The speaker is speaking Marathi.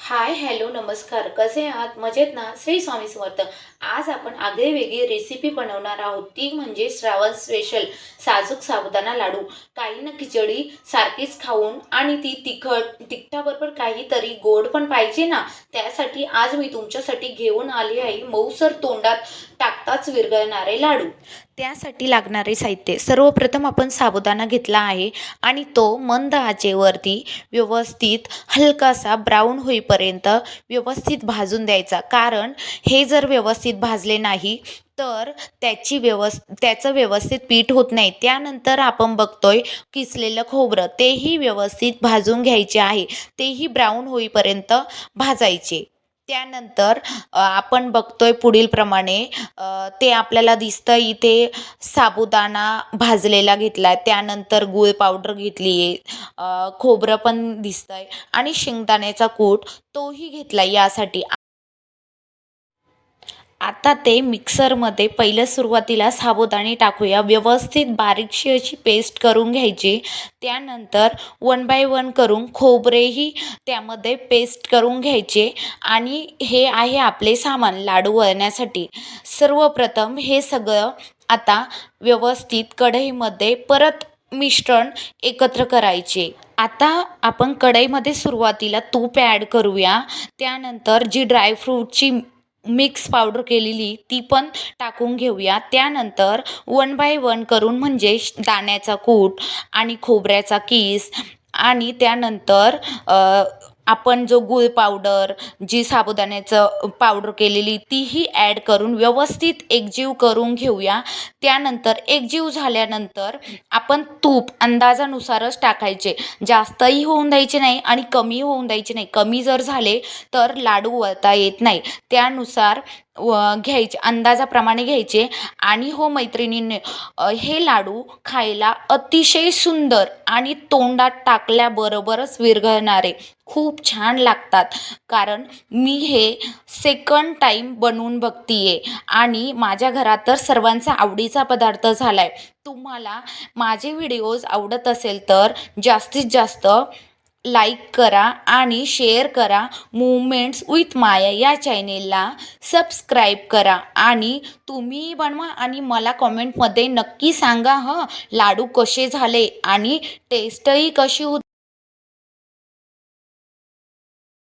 हाय, हॅलो, नमस्कार. कसे आहात? मजेत ना? श्री स्वामी समर्थ. आज आपण आगळीवेगळी रेसिपी बनवणार आहोत. ती म्हणजे श्रावण स्पेशल साजूक साबुदाणा लाडू. काही ना खिचडी सारखीच खाऊन आणि ती तिखटाबरोबर काहीतरी गोड पण पाहिजे ना, त्यासाठी आज मी तुमच्यासाठी घेऊन आली आहे मऊसर तोंडात टाकताच विरघळणारे लाडू. त्यासाठी लागणारे साहित्य: सर्वप्रथम आपण साबुदाणा घेतला आहे आणि तो मंद आचेवरती व्यवस्थित हलकासा ब्राऊन होईपर्यंत व्यवस्थित भाजून द्यायचा. कारण हे जर व्यवस्थित भाजले नाही तर त्याचं व्यवस्थित पीठ होत नाही. त्यानंतर आपण बघतोय किसलेलं खोबरं, तेही व्यवस्थित भाजून घ्यायचे आहे. तेही ब्राऊन होईपर्यंत भाजायचे. त्यानंतर आपण बघतोय पुढील प्रमाणे ते आपल्याला दिसतं इथे साबुदाणा भाजलेला घेतला, त्यानंतर गूळ पावडर घेतली आहे, खोबरं पण दिसतंय आणि शेंगदाण्याचा कूट तोही घेतला यासाठी. आता ते मिक्सरमध्ये पहिलं सुरुवातीला साबुदाणे टाकूया. व्यवस्थित बारीकशी अशी पेस्ट करून घ्यायची. त्यानंतर वन बाय वन करून खोबरेही त्यामध्ये पेस्ट करून घ्यायचे. आणि हे आहे आपले सामान लाडू वळण्यासाठी. सर्वप्रथम हे सगळं आता व्यवस्थित कढईमध्ये परत मिश्रण एकत्र करायचे. आता आपण कढईमध्ये सुरुवातीला तूप ॲड करूया. त्यानंतर जी ड्रायफ्रूटची मिक्स पावडर केलेली ती पण टाकून घेऊया. त्यानंतर वन बाय वन करून म्हणजे दाण्याचा कूट आणि खोबऱ्याचा किस आणि त्यानंतर आपण जो गूळ पावडर, जी साबुदाण्याचं पावडर केलेली तीही ॲड करून व्यवस्थित एकजीव करून घेऊया. त्यानंतर एकजीव झाल्यानंतर आपण तूप अंदाजानुसारच टाकायचे. जास्तही होऊन द्यायचे नाही आणि कमी होऊन द्यायचे नाही. कमी जर झाले तर लाडू वळता येत नाही. त्यानुसार घ्यायचे, अंदाजाप्रमाणे घ्यायचे. आणि हो मैत्रिणींनी, हे लाडू खायला अतिशय सुंदर आणि तोंडात टाकल्याबरोबरच विरघळणारे खूप छान लागतात. कारण मी हे सेकंड टाईम बनवून बघतीये आणि माझ्या घरात तर सर्वांचा आवडीचा पदार्थ झालाय. तुम्हाला माझे व्हिडिओज आवडत असेल तर जास्तीत जास्त लाईक करा आणि शेअर करा. मुवमेंट्स विथ माया या चॅनेलला सबस्क्राईब करा आणि तुम्ही बनवा आणि मला कॉमेंटमध्ये नक्की सांगा लाडू कसे झाले आणि टेस्टही कशी होती.